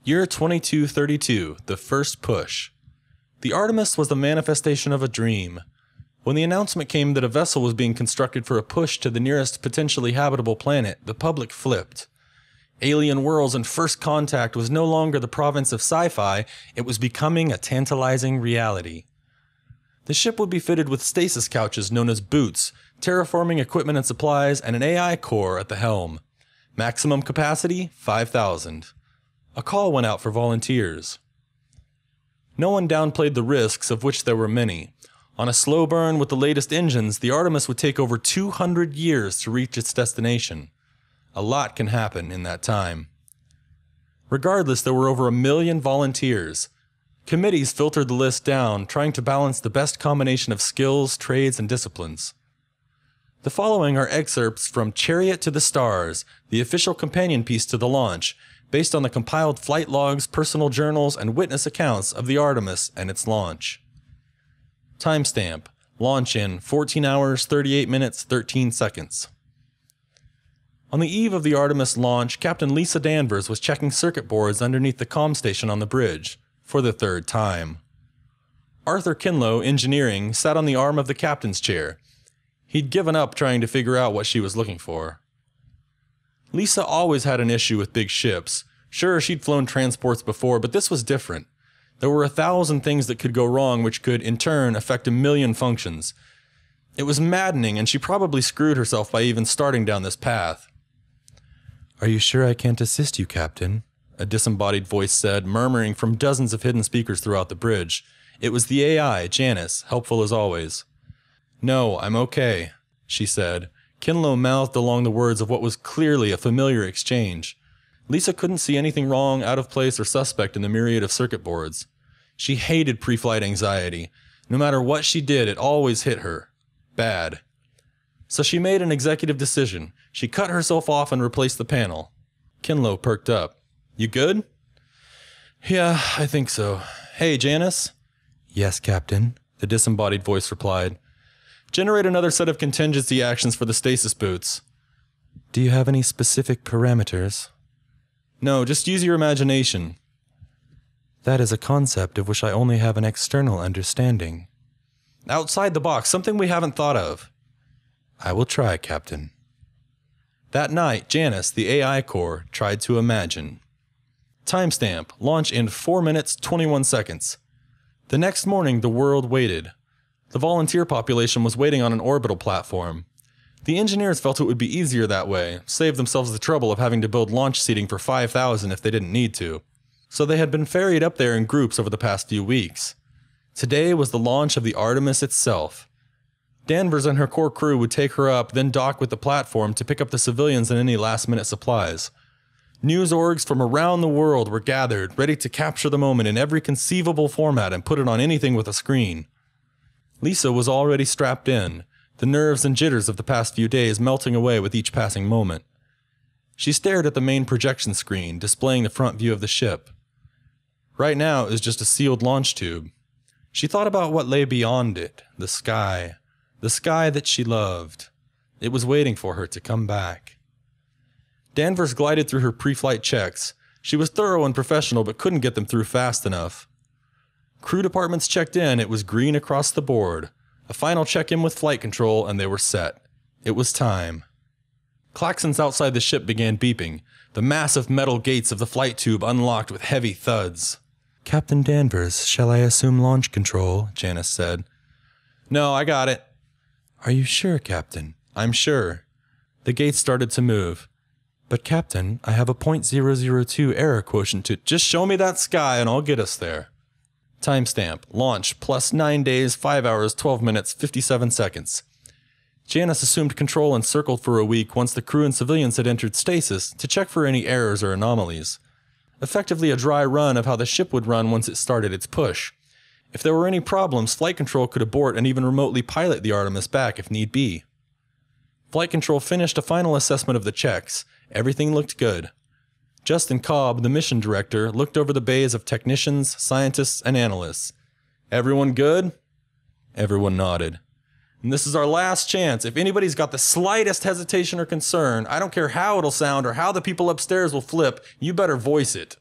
Year 2232, the first push. The Artemis was the manifestation of a dream. When the announcement came that a vessel was being constructed for a push to the nearest potentially habitable planet, the public flipped. Alien worlds and first contact was no longer the province of sci-fi, it was becoming a tantalizing reality. The ship would be fitted with stasis couches known as boots, terraforming equipment and supplies, and an AI core at the helm. Maximum capacity, 5,000. A call went out for volunteers. No one downplayed the risks, of which there were many. On a slow burn with the latest engines, the Artemis would take over 200 years to reach its destination. A lot can happen in that time. Regardless, there were over 1 million volunteers. Committees filtered the list down, trying to balance the best combination of skills, trades, and disciplines. The following are excerpts from Chariot to the Stars, the official companion piece to the launch, based on the compiled flight logs, personal journals, and witness accounts of the Artemis and its launch. Timestamp: launch in 14 hours, 38 minutes, 13 seconds. On the eve of the Artemis launch, Captain Lisa Danvers was checking circuit boards underneath the comm station on the bridge, for the third time. Arthur Kinlow, engineering, sat on the arm of the captain's chair. He'd given up trying to figure out what she was looking for. Lisa always had an issue with big ships. Sure, she'd flown transports before, but this was different. There were 1,000 things that could go wrong which could, in turn, affect 1 million functions. It was maddening, and she probably screwed herself by even starting down this path. "Are you sure I can't assist you, Captain?" a disembodied voice said, murmuring from dozens of hidden speakers throughout the bridge. It was the AI, Janice, helpful as always. "No, I'm okay," she said. Kinlow mouthed along the words of what was clearly a familiar exchange. Lisa couldn't see anything wrong, out of place, or suspect in the myriad of circuit boards. She hated pre-flight anxiety. No matter what she did, it always hit her. Bad. So she made an executive decision. She cut herself off and replaced the panel. Kinlow perked up. "You good?" "Yeah, I think so. Hey, Janice?" "Yes, Captain," the disembodied voice replied. "Generate another set of contingency actions for the stasis boots." "Do you have any specific parameters?" "No, just use your imagination." "That is a concept of which I only have an external understanding." "Outside the box, something we haven't thought of." "I will try, Captain." That night, Janice, the AI core, tried to imagine. Timestamp: launch in 4 minutes, 21 seconds. The next morning, the world waited. The volunteer population was waiting on an orbital platform. The engineers felt it would be easier that way, save themselves the trouble of having to build launch seating for 5,000 if they didn't need to. So they had been ferried up there in groups over the past few weeks. Today was the launch of the Artemis itself. Danvers and her core crew would take her up, then dock with the platform to pick up the civilians and any last-minute supplies. News orgs from around the world were gathered, ready to capture the moment in every conceivable format and put it on anything with a screen. Lisa was already strapped in, the nerves and jitters of the past few days melting away with each passing moment. She stared at the main projection screen, displaying the front view of the ship. Right now it was just a sealed launch tube. She thought about what lay beyond it, the sky that she loved. It was waiting for her to come back. Danvers glided through her pre-flight checks. She was thorough and professional, but couldn't get them through fast enough. Crew departments checked in, it was green across the board. A final check-in with flight control, and they were set. It was time. Klaxons outside the ship began beeping. The massive metal gates of the flight tube unlocked with heavy thuds. "Captain Danvers, shall I assume launch control?" Janice said. "No, I got it." "Are you sure, Captain?" "I'm sure." The gates started to move. "But Captain, I have a .002 error quotient to—" "Just show me that sky and I'll get us there." Timestamp: launch plus 9 days, 5 hours, 12 minutes, 57 seconds. Janice assumed control and circled for a week once the crew and civilians had entered stasis to check for any errors or anomalies. Effectively a dry run of how the ship would run once it started its push. If there were any problems, flight control could abort and even remotely pilot the Artemis back if need be. Flight control finished a final assessment of the checks. Everything looked good. Justin Cobb, the mission director, looked over the bays of technicians, scientists, and analysts. "Everyone good?" Everyone nodded. "And this is our last chance. If anybody's got the slightest hesitation or concern, I don't care how it'll sound or how the people upstairs will flip, you better voice it."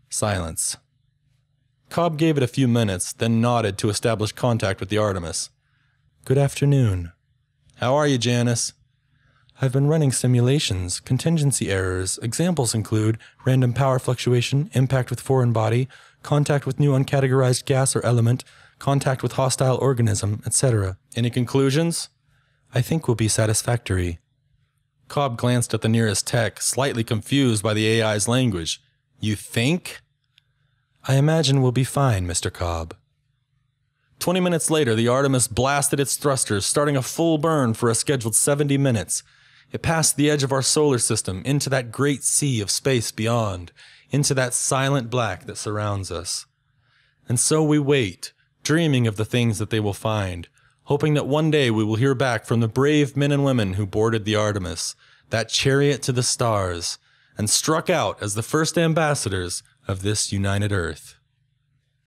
Silence. Cobb gave it a few minutes, then nodded to establish contact with the Artemis. Good afternoon. How are you, Janice? I've been running simulations, contingency errors. Examples include random power fluctuation, impact with foreign body, contact with new uncategorized gas or element, contact with hostile organism, etc. Any conclusions? I think will be satisfactory. Cobb glanced at the nearest tech, slightly confused by the AI's language. You think? I imagine we'll be fine, Mr. Cobb. 20 minutes later, the Artemis blasted its thrusters, starting a full burn for a scheduled 70 minutes. It passed the edge of our solar system, into that great sea of space beyond, into that silent black that surrounds us. And so we wait, dreaming of the things that they will find, hoping that one day we will hear back from the brave men and women who boarded the Artemis, that chariot to the stars, and struck out as the first ambassadors of this united Earth.